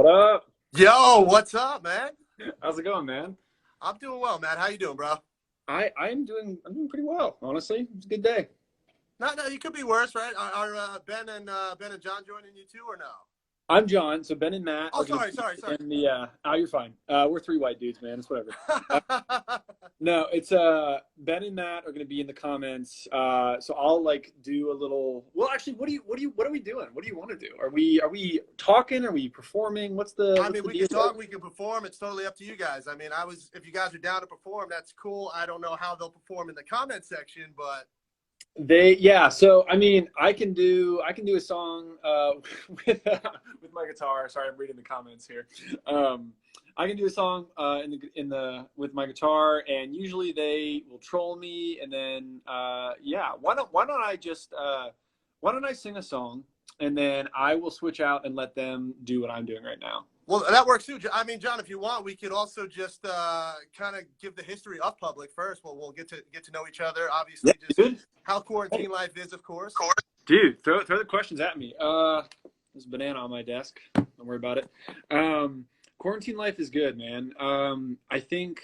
up? Yo, what's up, man? How's it going, man? I'm doing well, man. How you doing, bro? I'm doing pretty well, honestly. It's a good day. No, you could be worse, right? Are Ben and John joining you too, or no? I'm John. So Ben and Matt Oh, are going to sorry, be sorry, sorry. in the. Oh, you're fine. We're three white dudes, man. It's whatever. No, it's Ben and Matt are going to be in the comments. So I'll like do a little. Well, actually, what are we doing? What do you want to do? Are we talking? Are we performing? What's the I what's mean, the we deal? can talk, we can perform. It's totally up to you guys. I mean, if you guys are down to perform, that's cool. I don't know how they'll perform in the comment section, but Yeah, so I mean I can do a song with with my guitar. Sorry, I'm reading the comments here. I can do a song in the with my guitar, and usually they will troll me, and then yeah, why don't I sing a song, and then I will switch out and let them do what I'm doing right now. well, that works too. I mean, John, if you want, we could also just kind of give the history of Public first. Well, we'll get to know each other. Yeah, Obviously, just dude. how quarantine life is, of course. Dude, throw the questions at me. There's a banana on my desk. Don't worry about it. Um, Quarantine life is good, man. I think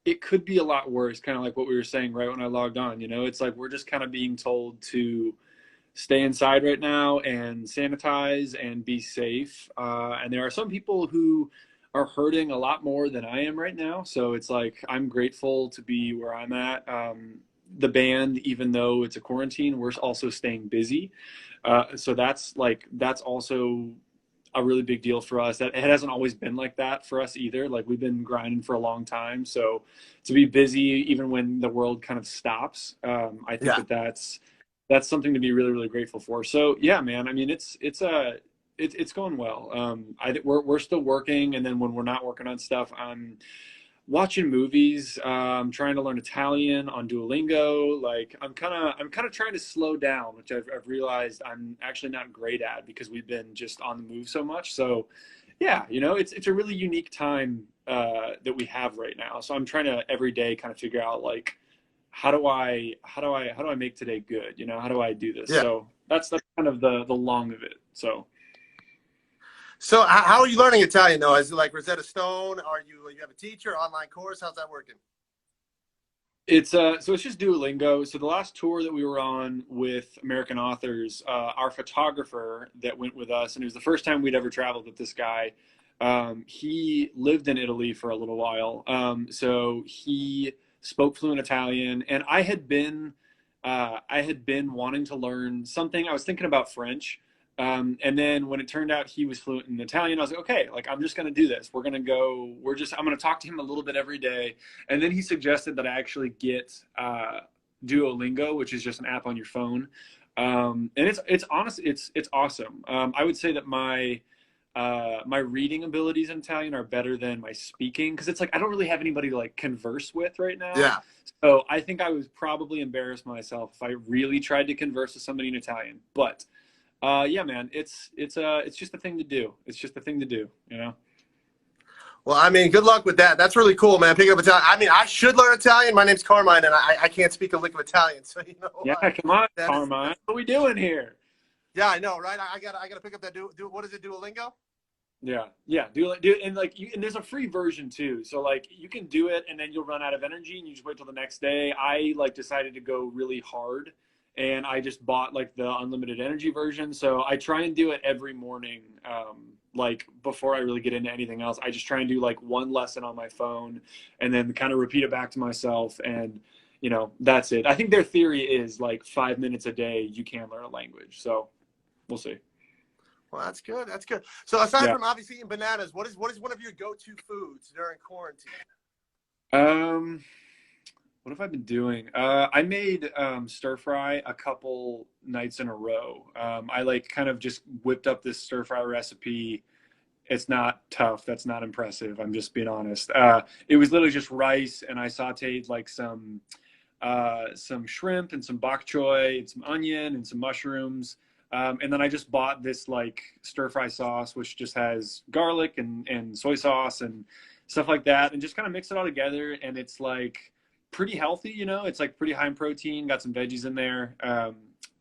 it could be a lot worse, kind of like what we were saying right when I logged on. It's like we're just kind of being told to stay inside right now and sanitize and be safe. And there are some people who are hurting a lot more than I am right now. So it's like I'm grateful to be where I'm at. The band, even though it's a quarantine, we're also staying busy. So that's also a really big deal for us. That it hasn't always been like that for us either. Like we've been grinding for a long time. So to be busy even when the world kind of stops, I think Yeah. that's something to be really really grateful for. So yeah, man. I mean, it's going well. We're still working, and then when we're not working on stuff, I'm watching movies. Trying to learn Italian on Duolingo. Like I'm kind of trying to slow down, which I've realized I'm actually not great at because we've been just on the move so much. So yeah, it's a really unique time that we have right now. So I'm trying to every day kind of figure out like how do I make today good? How do I do this? Yeah. So that's kind of the long of it. So So how are you learning Italian though? Is it like Rosetta Stone? Are you have a teacher, online course? How's that working? so it's just Duolingo. So the last tour that we were on with American Authors, our photographer that went with us, and it was the first time we'd ever traveled with this guy. He lived in Italy for a little while, so he spoke fluent Italian, and I had been wanting to learn something. I was thinking about French, and then when it turned out he was fluent in Italian, I was like, okay, like I'm just gonna do this. I'm gonna talk to him a little bit every day. And then he suggested that I actually get Duolingo, which is just an app on your phone. And it's honest, it's awesome. I would say that my reading abilities in Italian are better than my speaking because it's like I don't really have anybody to like converse with right now. Yeah. So I think I would probably embarrass myself if I really tried to converse with somebody in Italian. But yeah, man, it's just a thing to do. It's just a thing to do. Well, I mean, good luck with that. That's really cool, man. Pick up Italian. I mean, I should learn Italian. My name's Carmine, and I can't speak a lick of Italian. So Yeah, come on, that's Carmine. What are we doing here? yeah, I know, right? I gotta pick up that do what is it, Duolingo? Yeah, yeah. Do and like and there's a free version too. So like you can do it and then you'll run out of energy and you just wait till the next day. I like decided to go really hard and I just bought like the unlimited energy version. So I try and do it every morning. Like before I really get into anything else, I just try and do like one lesson on my phone and then kind of repeat it back to myself and that's it. I think their theory is like 5 minutes a day you can learn a language. So we'll see. Well, that's good. That's good. So aside Yeah. from obviously eating bananas, what is one of your go-to foods during quarantine? Um, what have I been doing? I made stir fry a couple nights in a row. I like kind of just whipped up this stir fry recipe. It's not tough. That's not impressive. I'm just being honest. It was literally just rice, and I sautéed like some shrimp and some bok choy and some onion and some mushrooms. And then I just bought this like stir fry sauce, which just has garlic and soy sauce and stuff like that, and just kind of mix it all together. And it's like pretty healthy, It's like pretty high in protein, got some veggies in there.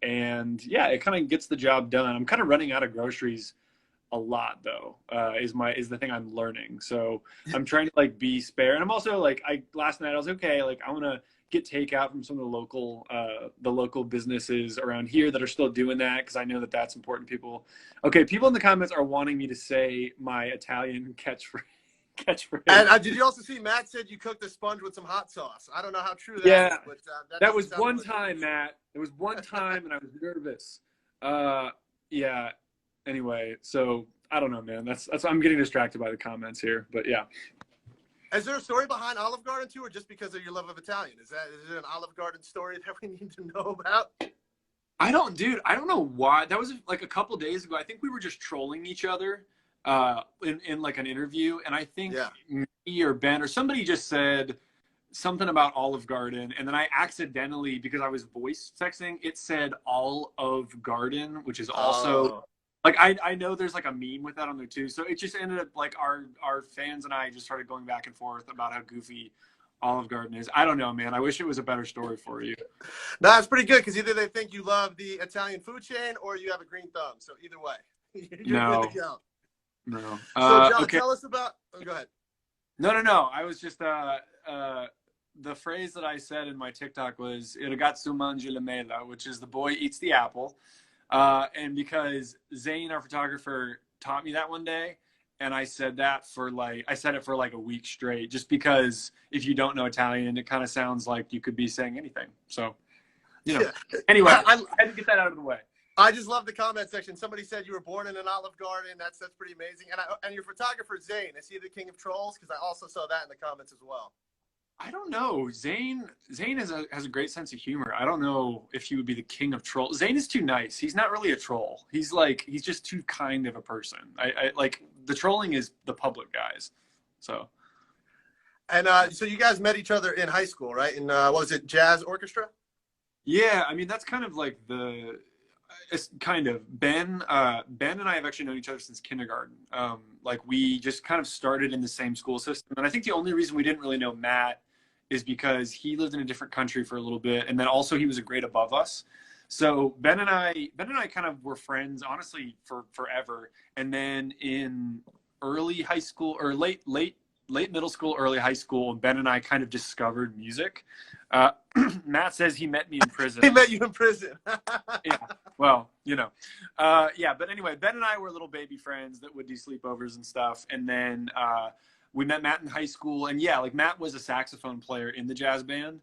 And yeah, it kind of gets the job done. I'm kind of running out of groceries a lot though. Is the thing I'm learning. So I'm trying to like be spare, and I'm also like last night I was okay. Like I want to get takeout from some of the local businesses around here that are still doing that because I know that that's important. People in the comments are wanting me to say my Italian catchphrase. And did you also see Matt said you cooked the sponge with some hot sauce? I don't know how true that is, Yeah, but that that doesn't was sound one delicious. time, Matt. It was one time, and I was nervous. Yeah. Anyway, so I don't know, man. That's I'm getting distracted by the comments here, but yeah. Is there a story behind Olive Garden too, or just because of your love of Italian? Is it an Olive Garden story that we need to know about? Dude, I don't know why. That was like a couple days ago. I think we were just trolling each other in like an interview, and I think Yeah. me or Ben or somebody just said something about Olive Garden, and then I accidentally, because I was voice texting, it said Olive Garden, which is also Oh. like I know there's like a meme with that on there too. So it just ended up like our fans and I just started going back and forth about how goofy Olive Garden is. I don't know, man. I wish it was a better story for you. No, it's pretty good because either they think you love the Italian food chain or you have a green thumb. So either way, you're good to No, go. no. So John, Okay. tell us about. Oh, go ahead. No. I was just the phrase that I said in my TikTok was "Il ragazzo mangia la mela," which is the boy eats the apple. And because Zane, our photographer, taught me that one day, and I said it for like a week straight, just because if you don't know Italian, it kind of sounds like you could be saying anything. So, you know. Yeah. Anyway, I, I had to get that out of the way. I just love the comment section. Somebody said you were born in an Olive Garden. That's pretty amazing. And your photographer Zane, is he the king of trolls? Because I also saw that in the comments as well. I don't know. Zane has a great sense of humor. I don't know if he would be the king of trolls. Zane is too nice. He's not really a troll. He's just too kind of a person. I like the trolling is the public guys. So And so you guys met each other in high school, right? In what was it, jazz orchestra? yeah, I mean that's kind of like it's kind of Ben and I have actually known each other since kindergarten. Like we just kind of started in the same school system, and I think the only reason we didn't really know Matt is because he lived in a different country for a little bit, and then also he was a grade above us. So Ben and I kind of were friends honestly for forever, and then in early high school or late middle school, early high school, Ben and I kind of discovered music. Uh, Matt says he met me in prison. He met you in prison. Yeah, well, yeah. But anyway, Ben and I were little baby friends that would do sleepovers and stuff, and then we met Matt in high school, and yeah, like Matt was a saxophone player in the jazz band,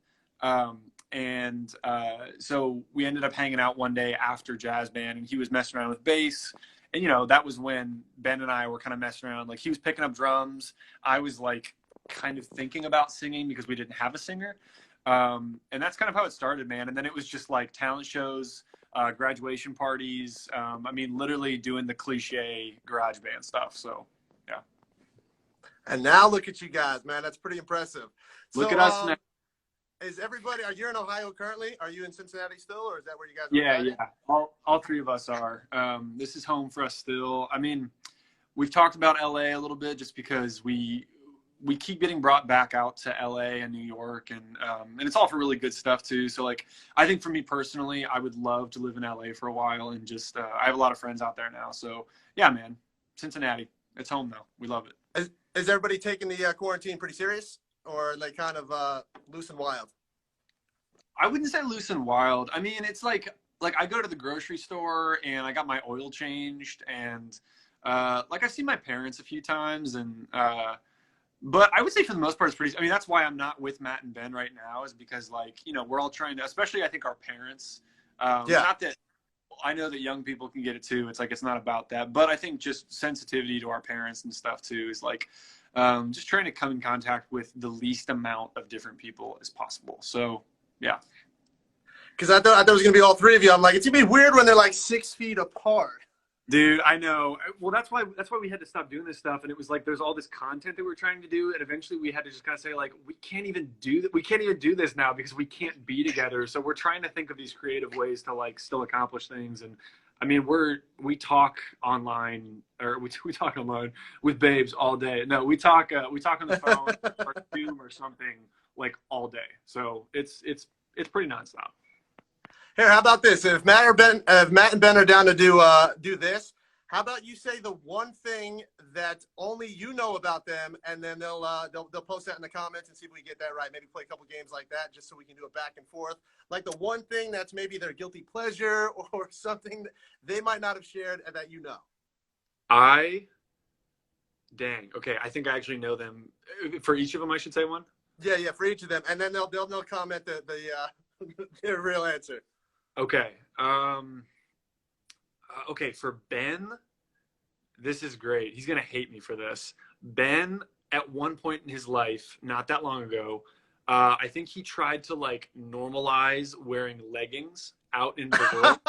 and so we ended up hanging out one day after jazz band, and he was messing around with bass. And that was when Ben and I were kind of messing around. Like he was picking up drums. I was like kind of thinking about singing because we didn't have a singer. And that's kind of how it started, man. And then it was just like talent shows, graduation parties. I mean, literally doing the cliche garage band stuff. So, yeah. And now look at you guys, man. That's pretty impressive. Look So, at us now. is everybody? Are you in Ohio currently? Are you in Cincinnati still, or is that where you guys are Yeah, residing? yeah. All three of us are. This is home for us still. I mean, we've talked about LA a little bit just because we keep getting brought back out to LA and New York, and it's all for really good stuff too. So like, I think for me personally, I would love to live in LA for a while, and just I have a lot of friends out there now. So yeah, man, Cincinnati, it's home now. We love it. Is everybody taking the quarantine pretty serious, or like kind of loose and wild? I wouldn't say loose and wild. I mean, it's like I go to the grocery store and I got my oil changed, and like I've seen my parents a few times, and but I would say for the most part, it's pretty. I mean, that's why I'm not with Matt and Ben right now, is because like we're all trying to, especially I think our parents. Yeah. Not that I know that young people can get it too. It's like it's not about that, but I think just sensitivity to our parents and stuff too is like just trying to come in contact with the least amount of different people as possible. So yeah. Because I thought it was gonna be all three of you. I'm like, it's gonna be weird when they're like 6 feet apart. Dude, I know. Well, that's why we had to stop doing this stuff, and it was like there's all this content that we're trying to do, and eventually we had to just kind of say like we can't even do this now because we can't be together. So we're trying to think of these creative ways to like still accomplish things. And I mean, we talk online, or we talk online with babes all day. No, we talk on the phone or Zoom or something like all day. So it's pretty nonstop. Here, how about this? If Matt and Ben are down to do this, How about you say the one thing that only you know about them, and then they'll post that in the comments and see if we get that right. Maybe play a couple games like that just so we can do it back and forth. Like the one thing that's maybe their guilty pleasure or something that they might not have shared and that you know. I Dang. Okay, I think I actually know them. For each of them, I should say one. Yeah, yeah, for each of them, and then they'll comment their real answer. Okay. Okay, for Ben, this is great. He's gonna hate me for this. Ben, at one point in his life, not that long ago, I think he tried to like normalize wearing leggings out in the world.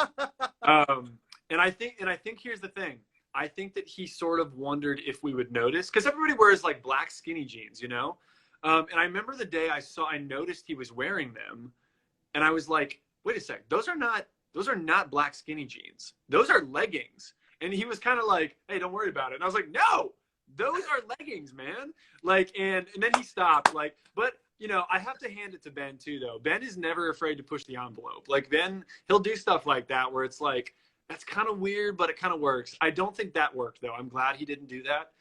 Um, and I think here's the thing. I think that he sort of wondered if we would notice because everybody wears like black skinny jeans, you know. And I remember the day I noticed he was wearing them, and I was like, wait a sec, those are not black skinny jeans. Those are leggings. And he was kind of like, hey, don't worry about it. And I was like, no, those are leggings, man. Like, and then he stopped. Like, but you know, I have to hand it to Ben too, though. Ben is never afraid to push the envelope. Like Ben, he'll do stuff like that where it's like, that's kind of weird, but it kind of works. I don't think that worked though. I'm glad he didn't do that.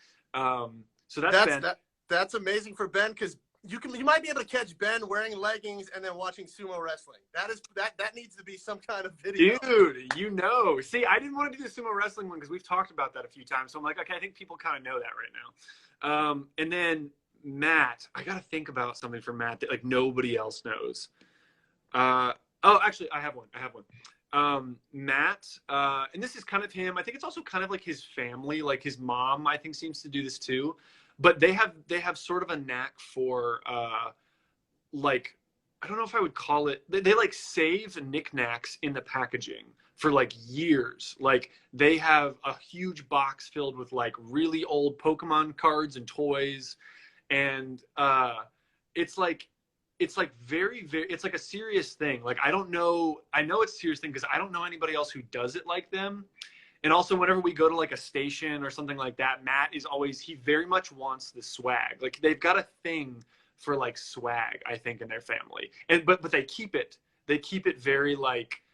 So that's Ben. That's amazing for Ben because you might be able to catch Ben wearing leggings and then watching sumo wrestling. That needs to be some kind of video. Dude, you know. See, I didn't want to do the sumo wrestling one because we've talked about that a few times. So I'm like, okay, I think people kind of know that right now. And then Matt, I got to think about something for Matt that like nobody else knows. Oh, actually, I have one. Matt, and this is kind of him. I think it's also kind of like his family, like his mom, I think seems to do this too. But they have sort of a knack for like I don't know if I would call it they like save knickknacks in the packaging for like years. Like they have a huge box filled with like really old Pokemon cards and toys, and it's like very very it's like a serious thing. Like I know it's a serious thing because I don't know anybody else who does it like them. And also whenever we go to like a station or something like that, Matt is always he very much wants the swag. Like they've got a thing for like swag, I think, in their family. And but they keep it very like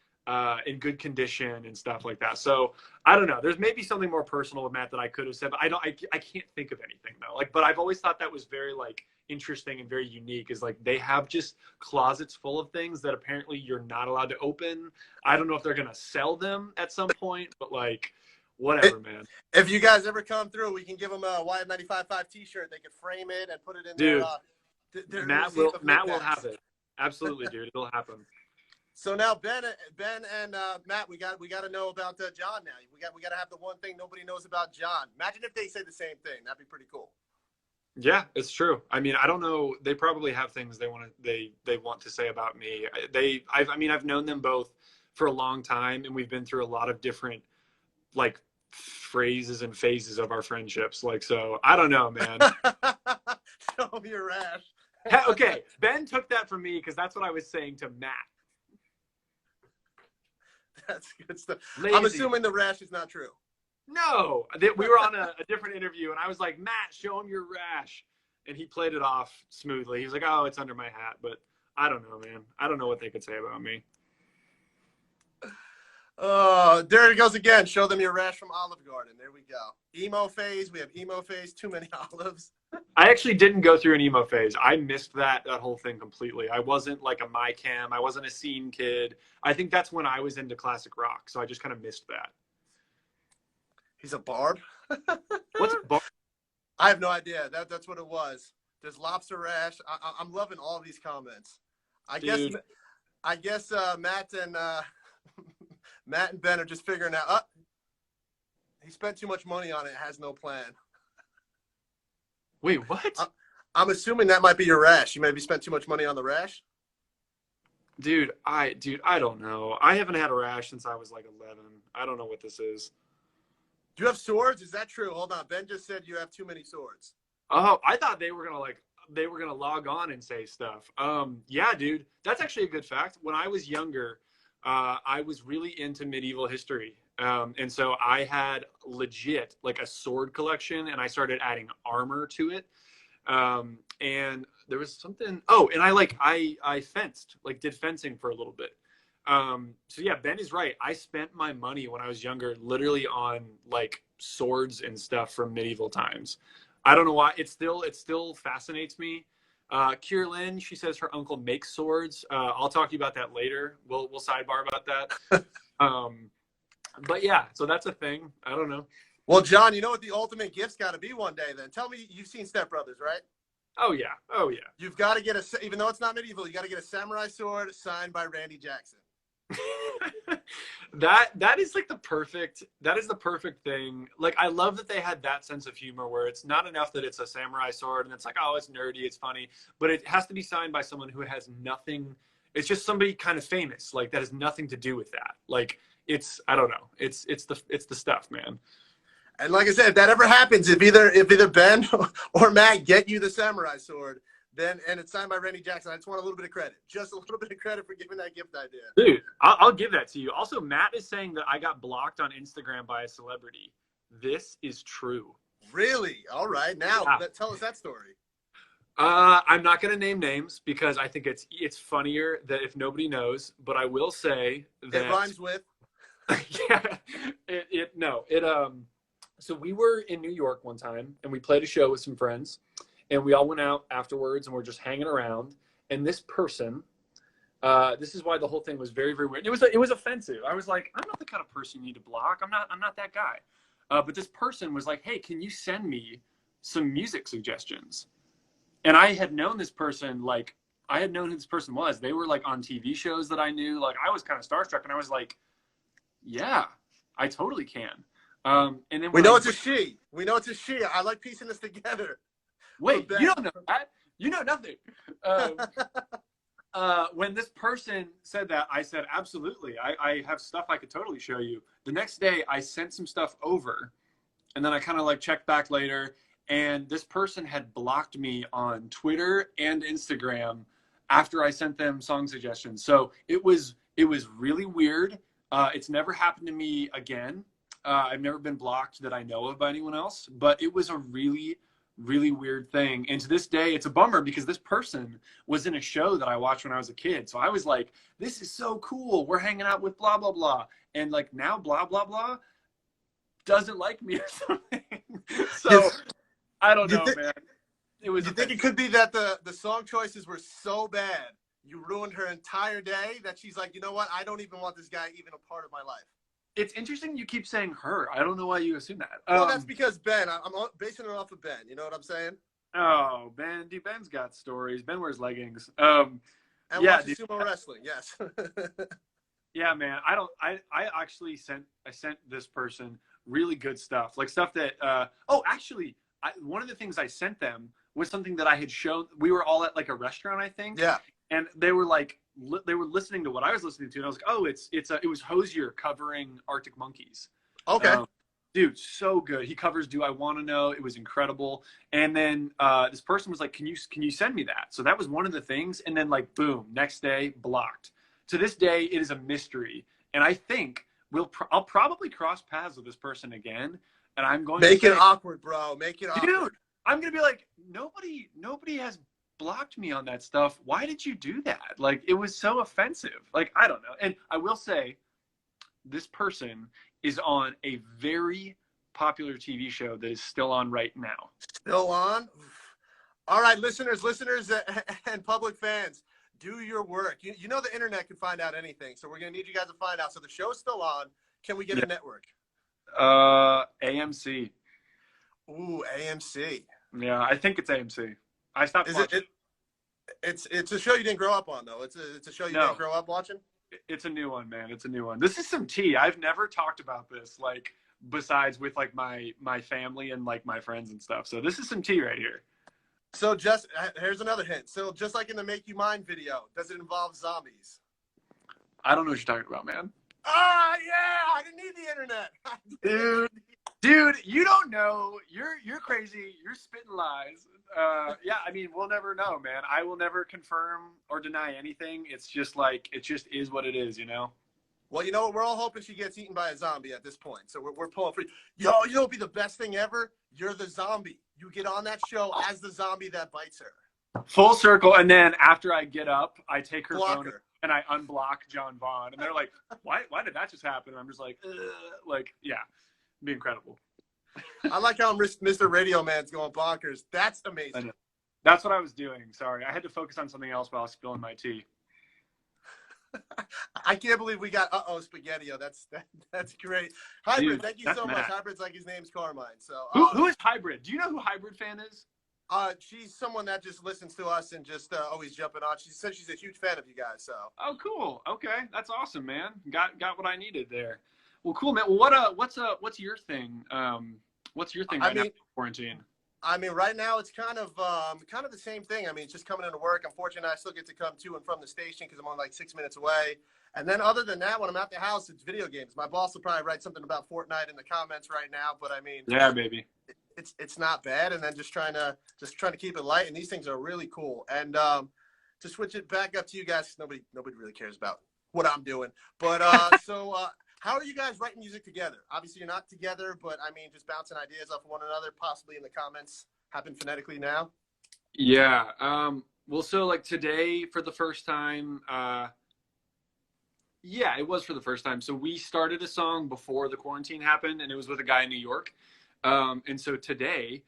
in good condition and stuff like that. So I don't know. There's maybe something more personal with Matt that I could have said, but I can't think of anything though. Like, but I've always thought that was very like interesting and very unique is like they have just closets full of things that apparently you're not allowed to open. I don't know if they're gonna sell them at some point, but like whatever, man. If you guys ever come through, we can give them a YF95.5 T-shirt. They can frame it and put it in Dude, their Matt will have it. Absolutely, dude. It'll happen. So now Ben and Matt, we got to know about John now. We got to have the one thing nobody knows about John. Imagine if they say the same thing. That'd be pretty cool. Yeah, it's true. I mean, I don't know. They probably have things they want to say about me. I've known them both for a long time, and we've been through a lot of different like phrases and phases of our friendships. Like, so I don't know, man. Show me your rash. Okay, Ben took that from me because that's what I was saying to Matt. That's good stuff. Lazy. I'm assuming the rash is not true. No, we were on a different interview, and I was like, Matt, show him your rash. And he played it off smoothly. He was like, oh, it's under my hat. But I don't know, man. I don't know what they could say about me. Oh, there it goes again. Show them your rash from Olive Garden. There we go. Emo phase. We have emo phase. Too many olives. I actually didn't go through an emo phase. I missed that whole thing completely. I wasn't like a My Chem. I wasn't a scene kid. I think that's when I was into classic rock. So I just kind of missed that. He's a barb. What's a barb? I have no idea. That's what it was. There's lobster rash. I'm loving all these comments. I Dude. guess Matt and Matt and Ben are just figuring out. He spent too much money on it. Has no plan. Wait, what? I'm assuming that might be your rash. You maybe spent too much money on the rash. Dude, I don't know. I haven't had a rash since I was like 11. I don't know what this is. Do you have swords? Is that true? Hold on. Ben just said you have too many swords. Oh, I thought they were gonna log on and say stuff. Yeah, dude, that's actually a good fact. When I was younger, I was really into medieval history. And so I had legit like a sword collection, and I started adding armor to it. And there was something. Oh, and I fenced, like did fencing for a little bit. So yeah, Ben is right. I spent my money when I was younger, literally on like swords and stuff from medieval times. I don't know why. It still fascinates me. Kierlyn, she says her uncle makes swords. I'll talk to you about that later. We'll sidebar about that. Um, but yeah, so that's a thing. I don't know. Well, John, you know what the ultimate gift's got to be one day then? Tell me, you've seen Step Brothers, right? Oh yeah, oh yeah. You've got to get even though it's not medieval, you got to get a samurai sword signed by Randy Jackson. That is like the perfect thing. Like I love that they had that sense of humor where it's not enough that it's a samurai sword and it's like, oh, it's nerdy, it's funny, but it has to be signed by someone who has nothing. It's just somebody kind of famous, like that has nothing to do with that. Like it's, I don't know, it's the stuff, man. And like I said, if that ever happens, if either Ben or Matt get you the samurai sword, then and it's signed by Randy Jackson, I just want a little bit of credit, just a little bit of credit for giving that gift idea. Dude, I'll give that to you. Also, Matt is saying that I got blocked on Instagram by a celebrity. This is true. Really? All right. Now, tell us that story. I'm not going to name names because I think it's funnier that if nobody knows. But I will say that it rhymes with. Yeah. So we were in New York one time and we played a show with some friends, and we all went out afterwards and we're just hanging around. And this person, this is why the whole thing was very, very weird. It was offensive. I was like, I'm not the kind of person you need to block. I'm not that guy. But this person was like, hey, can you send me some music suggestions? And I had known this person, like I had known who this person was. They were like on TV shows that I knew. Like I was kind of starstruck, and I was like, yeah, I totally can. And then we know it's a she. We know it's a she. I like piecing this together. Wait, you don't know that? You know nothing. When this person said that, I said, absolutely. I have stuff I could totally show you. The next day, I sent some stuff over, and then I kind of like checked back later, and this person had blocked me on Twitter and Instagram after I sent them song suggestions. So it was really weird. It's never happened to me again. I've never been blocked that I know of by anyone else, but it was a really, really weird thing. And to this day, it's a bummer because this person was in a show that I watched when I was a kid. So I was like, this is so cool. We're hanging out with blah, blah, blah. And like now blah, blah, blah doesn't like me or something. So I don't know, man. You think it could be that the song choices were so bad, you ruined her entire day, that she's like, you know what? I don't even want this guy even a part of my life. It's interesting you keep saying her. I don't know why you assume that. Well, that's because Ben. I'm basing it off of Ben. You know what I'm saying? Oh, Ben. Dude, Ben's got stories. Ben wears leggings. And watches sumo wrestling. Yes. Yeah, man. I actually sent this person really good stuff. Like stuff that actually one of the things I sent them was something that I had shown. We were all at like a restaurant, I think. Yeah. And they were like, they were listening to what I was listening to, and I was like, oh, it was Hosier covering Arctic Monkeys. Okay. Dude, so good. He covers Do I Want to Know. It was incredible. And then this person was like, can you send me that? So that was one of the things. And then like, boom, next day, blocked. To this day, it is a mystery. And I think I'll probably cross paths with this person again. And I'm going to make it awkward, bro. Make it awkward. Dude, I'm going to be like, nobody has blocked me on that stuff. Why did you do that? Like, it was so offensive. Like, I don't know. And I will say, this person is on a very popular TV show that is still on right now. Still on? All right, listeners, and public fans, do your work. You know the internet can find out anything, so we're going to need you guys to find out. So the show's still on. Can we get a network? AMC. Ooh, AMC. Yeah, I think it's AMC. I stopped watching. It's a show you didn't grow up on, though. It's a show you didn't grow up watching? It's a new one, man. It's a new one. This is some tea. I've never talked about this, like, besides with, like, my family and, like, my friends and stuff. So this is some tea right here. So here's another hint. So just like in the Make You Mine video, does it involve zombies? I don't know what you're talking about, man. Ah, yeah! I didn't need the internet. Dude, you don't know. You're crazy. You're spitting lies. Yeah, I mean, we'll never know, man. I will never confirm or deny anything. It's just like, it just is what it is, you know? Well, you know what? We're all hoping she gets eaten by a zombie at this point. So we're pulling for you. Yo, you know what would be the best thing ever? You're the zombie. You get on that show as the zombie that bites her. Full circle. And then after I get up, I take her phone and and I unblock John Vaughn, and they're like, "Why? Why did that just happen?" And I'm just like, yeah, it'd be incredible. I like how Mr. Radio Man's going bonkers. That's amazing. I know. That's what I was doing. Sorry, I had to focus on something else while I was spilling my tea. I can't believe we got Spaghettio. That's great. Hybrid, Dude, thank you so Matt. much. Hybrid's like his name's Carmine. So who is Hybrid? Do you know who Hybrid fan is? She's someone that just listens to us and just always jumping on. She said she's a huge fan of you guys. So. Oh, cool. Okay, that's awesome, man. Got what I needed there. Well, cool, man. Well, what's your thing? What's your thing right now in quarantine? I mean, right now it's kind of the same thing. I mean, it's just coming into work. I'm fortunate I still get to come to and from the station because I'm only like 6 minutes away. And then other than that, when I'm at the house, it's video games. My boss will probably write something about Fortnite in the comments right now, but I mean, yeah, baby, it's not bad. And then just trying to keep it light. And these things are really cool. And to switch it back up to you guys, nobody really cares about what I'm doing. But how are you guys writing music together? Obviously, you're not together, but I mean, just bouncing ideas off of one another, possibly in the comments, happen phonetically now. Yeah. Well, so like today for the first time, yeah, it was for the first time. So we started a song before the quarantine happened, and it was with a guy in New York. And so today,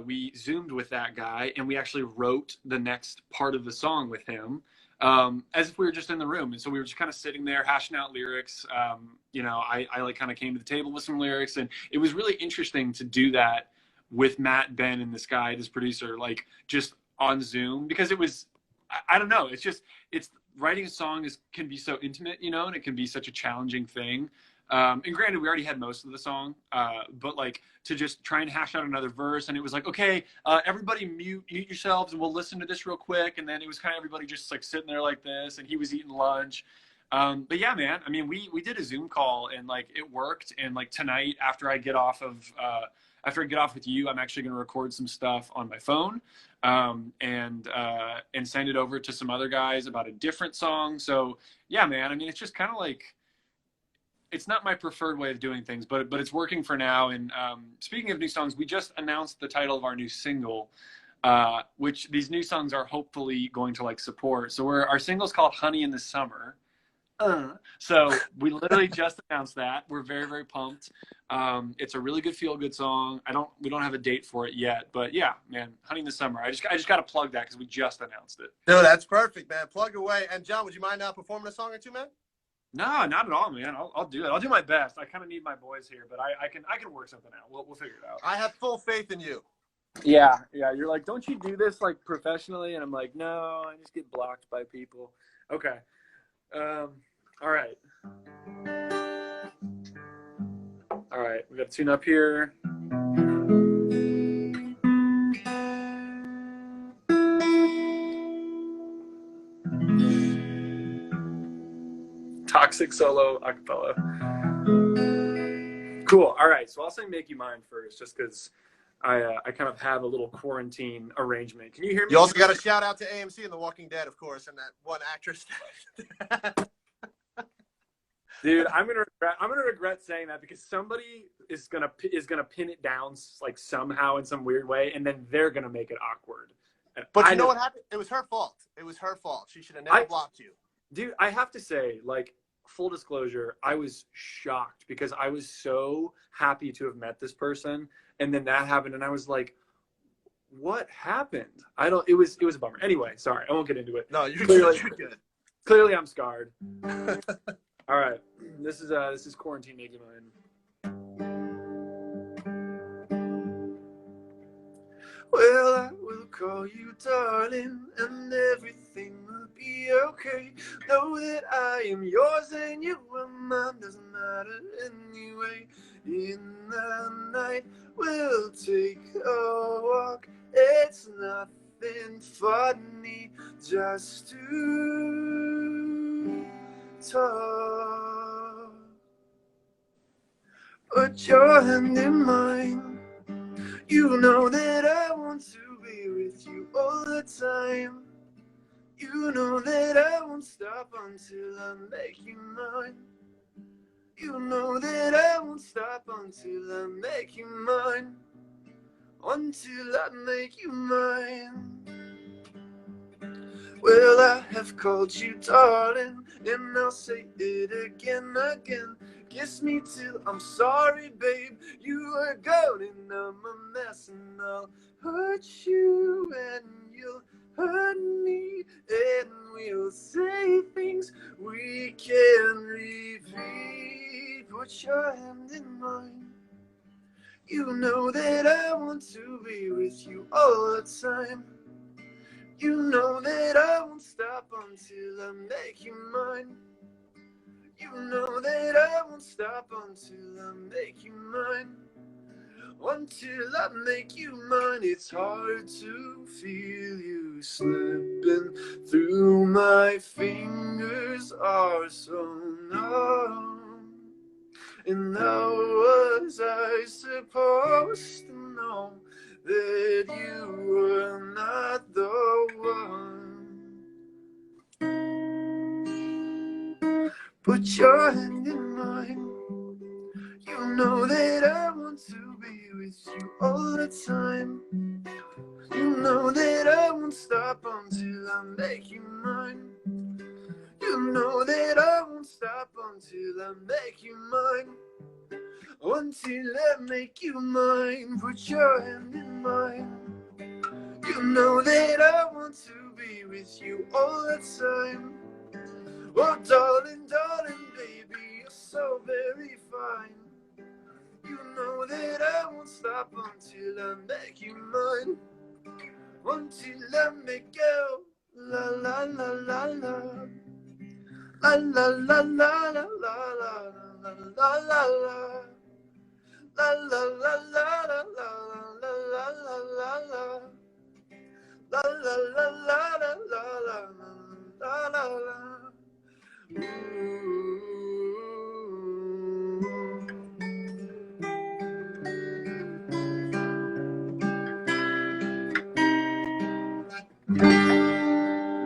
we Zoomed with that guy, and we actually wrote the next part of the song with him, as if we were just in the room. And so we were just kind of sitting there hashing out lyrics. I like kind of came to the table with some lyrics, and it was really interesting to do that with Matt, Ben, and this guy, this producer, like just on Zoom, because it was, I don't know, it's writing a song can be so intimate, and it can be such a challenging thing. And granted, we already had most of the song, but like to just try and hash out another verse, and it was like, okay, everybody mute yourselves, and we'll listen to this real quick. And then it was kind of everybody just like sitting there like this, and he was eating lunch. But yeah, man, I mean, we did a Zoom call, and like it worked. And like tonight, after I get off with you, I'm actually going to record some stuff on my phone, and send it over to some other guys about a different song. So yeah, man, I mean, it's just kind of like, it's not my preferred way of doing things, but it's working for now. And speaking of new songs, we just announced the title of our new single, which these new songs are hopefully going to like support. So our single's called Honey in the Summer. So we literally just announced that. We're very, very pumped. It's a really good feel-good song. We don't have a date for it yet, but yeah, man, Honey in the Summer. I just got to plug that because we just announced it. No, that's perfect, man. Plug away. And John, would you mind performing a song or two, man? No, not at all, man. I'll do it. I'll do my best. I kind of need my boys here, but I can work something out. We'll figure it out. I have full faith in you. Yeah. You're like, don't you do this like professionally? And I'm like, no, I just get blocked by people. Okay. All right. All right. We got to tune up here. Toxic solo acapella. Cool. All right. So I'll sing "Make You Mine" first, just because I kind of have a little quarantine arrangement. Can you hear me? You also got to shout out to AMC and The Walking Dead, of course, and that one actress. Dude, I'm gonna regret saying that because somebody is gonna pin it down like somehow in some weird way, and then they're gonna make it awkward. But you know what happened? It was her fault. She should have never blocked you. Dude, I have to say, like, full disclosure, I was shocked because I was so happy to have met this person, and then that happened, and I was like, what happened? It was a bummer. Anyway, sorry, I won't get into it. No, you're good. Clearly I'm scarred. All right. This is Quarantine Make You Mine. Well, I will call you darling, and everything will be okay. Know that I am yours and you are mine, doesn't matter anyway. In the night, we'll take a walk. It's nothing funny, just to talk. Put your hand in mine. You know that I want to be with you all the time. You know that I won't stop until I make you mine. You know that I won't stop until I make you mine. Until I make you mine. Well, I have called you darling, and I'll say it again, again. Kiss me till I'm sorry, babe. You are gone and I'm a mess, and I'll hurt you and you'll hurt me, and we'll say things we can't repeat. Put your hand in mine. You know that I want to be with you all the time. You know that I won't stop until I make you mine. You know that I won't stop until I make you mine. Until I make you mine, it's hard to feel you slipping through my fingers are so numb. And how was I supposed to know that you were not the one? Put your hand in mine. You know that I want to be with you all the time. You know that I won't stop until I make you mine. You know that I won't stop until I make you mine. Until I make you mine. Put your hand in mine. You know that I want to be with you all the time. Oh, darling, darling, baby, you're so very fine. You know that I won't stop until I make you mine. Until I make you la la la la la. La la la la la la la la la la la. La la la la la la la la la la la. La la la la la la la la la.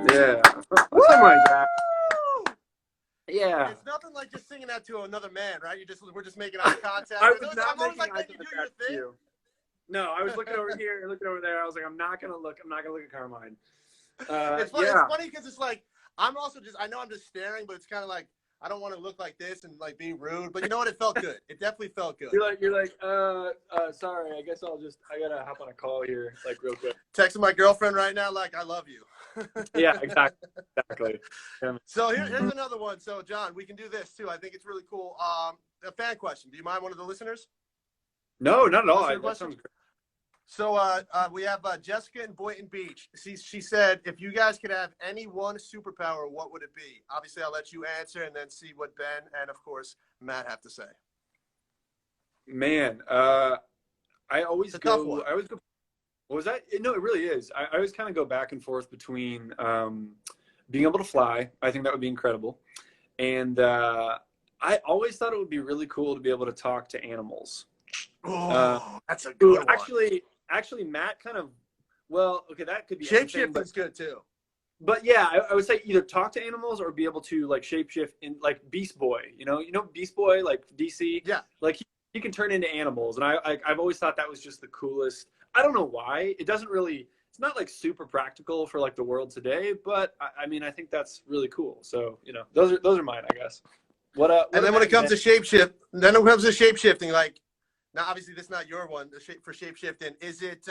Yeah, something like that. Yeah. It's nothing like just singing that to another man, right? We're just making eye contact. I'm always making like, eye let you do your contact with thing. you. No, I was looking over here, looking over there. I was like, I'm not gonna look at Carmine. It's funny. Yeah. It's funny because it's like I'm also just. I know I'm just staring, but it's kind of like I don't want to look like this and like be rude. But you know what? It felt good. It definitely felt good. You're like, sorry. I guess I gotta hop on a call here, like real quick. Texting my girlfriend right now, like I love you. Yeah, exactly. Yeah. So here's another one. So John, we can do this too. I think it's really cool. A fan question. Do you mind one of the listeners? No, not at all. That sounds great. So we have Jessica in Boynton Beach. She said, if you guys could have any one superpower, what would it be? Obviously, I'll let you answer and then see what Ben and, of course, Matt have to say. Man, I always go. What was that? No, it really is. I always kind of go back and forth between being able to fly. I think that would be incredible. And I always thought it would be really cool to be able to talk to animals. Oh, that's a good one. Actually, Matt kind of, well, okay, that could be shapeshifting's good too. But yeah, I would say either talk to animals or be able to like shapeshift in like Beast Boy. You know Beast Boy, like DC. Yeah, like he can turn into animals, and I've always thought that was just the coolest. I don't know why. It doesn't really. It's not like super practical for like the world today, but I mean, I think that's really cool. So those are mine, I guess. And then when it comes to shapeshifting, like. Now, obviously, this is not your one for shapeshifting. Is it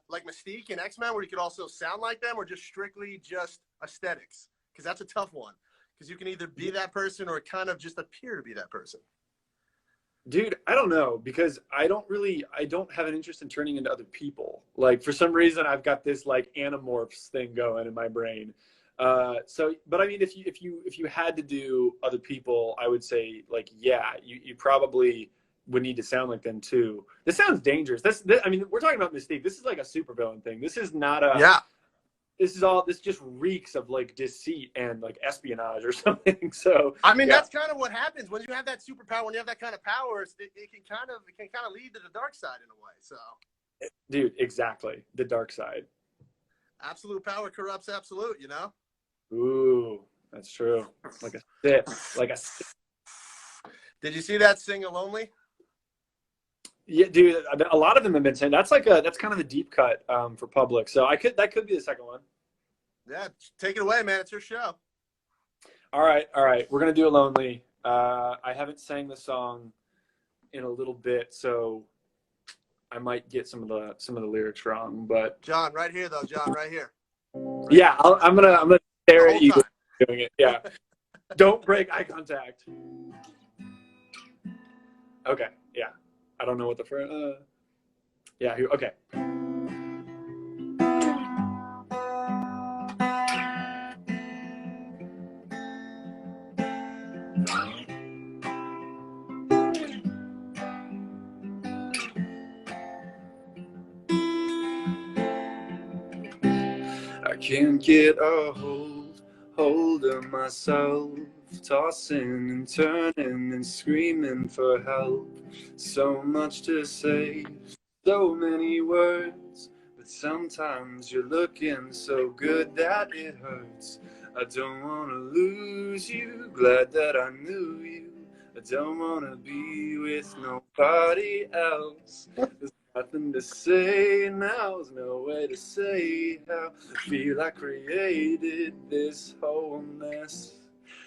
like Mystique in X-Men where you could also sound like them or just strictly just aesthetics? Because that's a tough one. Because you can either be that person or kind of just appear to be that person. Dude, I don't know because I don't have an interest in turning into other people. Like for some reason, I've got this like Animorphs thing going in my brain. But I mean, if you had to do other people, I would say like, yeah, you probably would need to sound like them too. This sounds dangerous. I mean, we're talking about Mystique. This is like a supervillain thing. This is not a. Yeah. This just reeks of like deceit and like espionage or something. So I mean, that's kind of what happens when you have that superpower. When you have that kind of power, it can kind of lead to the dark side in a way. So, dude, exactly, the dark side. Absolute power corrupts absolute. Ooh, that's true. Like a sip. Did you see that Sing Lonely? Yeah, dude. A lot of them have been saying that's kind of a deep cut for public. So that could be the second one. Yeah, take it away, man. It's your show. All right, all right. We're gonna do it lonely. I haven't sang the song in a little bit, so I might get some of the lyrics wrong. But John, right here though. John, right here. Right yeah, here. I'm gonna The stare at whole you time. doing it. Yeah, don't break eye contact. Okay, yeah. I don't know what the first. Yeah, here. Okay. I can't get a hold of myself, tossing and turning and screaming for help. So much to say, so many words, but sometimes you're looking so good that it hurts. I don't wanna lose you, glad that I knew you. I don't wanna be with nobody else. Nothing to say now, there's no way to say how I feel I created this whole mess.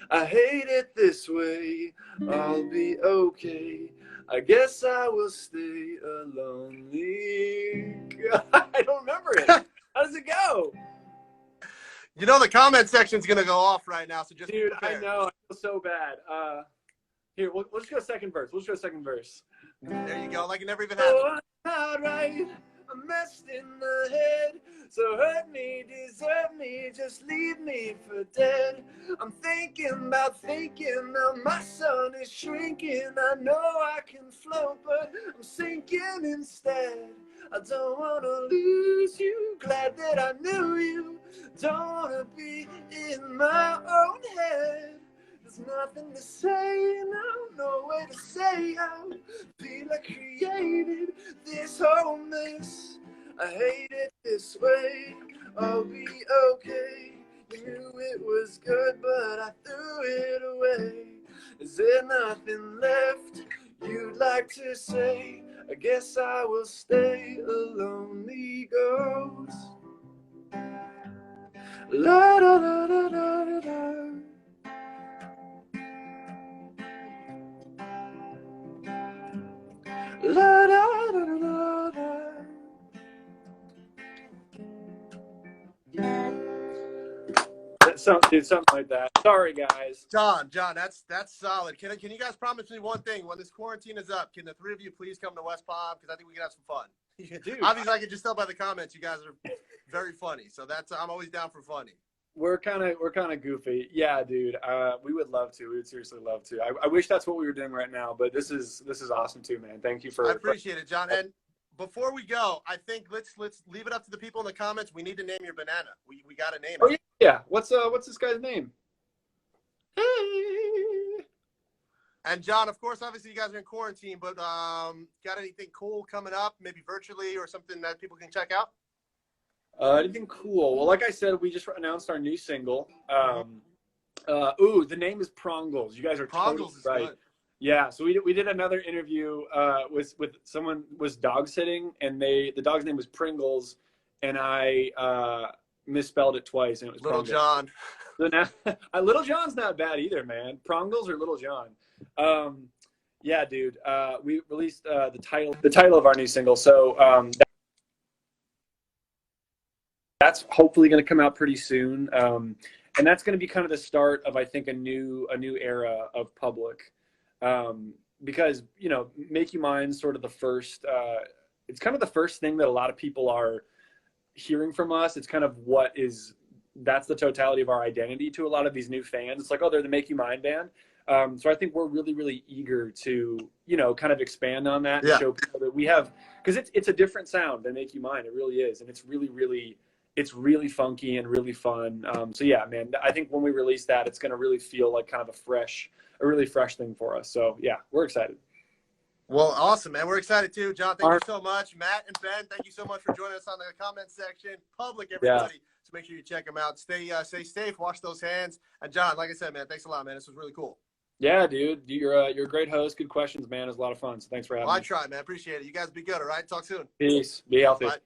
I hate it this way, I'll be okay. I guess I will stay a lonely. I don't remember it. How does it go? You know the comment section's gonna go off right now, so just be Dude, I prepared. know, I feel so bad. Here, we'll just go second verse. We'll just go second verse. There you go, like it never even happened. Oh, I'm not right. I'm messed in the head. So hurt me, desert me, just leave me for dead. I'm thinking about thinking now my sun is shrinking. I know I can float, but I'm sinking instead. I don't wanna lose you, glad that I knew you. Don't wanna be in my own head. There's nothing to say now, no way to say how feel I created this whole mess. I hate it this way. I'll be okay. You knew it was good, but I threw it away. Is there nothing left you'd like to say? I guess I will stay a lonely ghost. La da da da da da da. La da da da da da. Something like that. Sorry, guys. John, that's solid. Can you guys promise me one thing? When this quarantine is up, can the three of you please come to West Palm? Because I think we can have some fun. Dude, Obviously, I can just tell by the comments you guys are very funny. So I'm always down for funny. we're kind of goofy. Yeah, dude. We would love to. We would seriously love to. I wish that's what we were doing right now, but this is awesome too, man. Thank you I for. appreciate it, John. And before we go, I think let's leave it up to the people in the comments. We need to name your banana. We got to name Oh it. yeah, yeah. What's this guy's name? Hey. And John, of course, obviously you guys are in quarantine, but got anything cool coming up, maybe virtually or something that people can check out? Anything cool? Well, like I said, we just announced our new single. The name is Prongles. You guys are totally Prongles is right. good. Yeah, so we did another interview with someone was dog sitting, and the dog's name was Pringles, and I misspelled it twice, and it was Little Prongles. John. So now, Little John's not bad either, man. Prongles or Little John. Yeah, dude. We released the title of our new single, so that's hopefully going to come out pretty soon, and that's going to be kind of the start of, I think, a new era of Public, because Make You Mine sort of the first. It's kind of the first thing that a lot of people are hearing from us. It's kind of that's the totality of our identity to a lot of these new fans. It's like, oh, they're the Make You Mine band. So I think we're really, really eager to, kind of expand on that and show people that we have, because it's a different sound than Make You Mine. It really is, and it's really funky and really fun. So yeah, man, I think when we release that, it's going to really feel like kind of a really fresh thing for us. So yeah, we're excited. Well, awesome, man. We're excited too. John, thank you so much. Matt and Ben, thank you so much for joining us on the comment section. Public, everybody. So make sure you check them out. Stay safe. Wash those hands. And John, like I said, man, thanks a lot, man. This was really cool. Yeah, dude. You're a great host. Good questions, man. It was a lot of fun. So thanks for having me. I tried, man. Appreciate it. You guys be good, all right? Talk soon. Peace. Be healthy. Bye.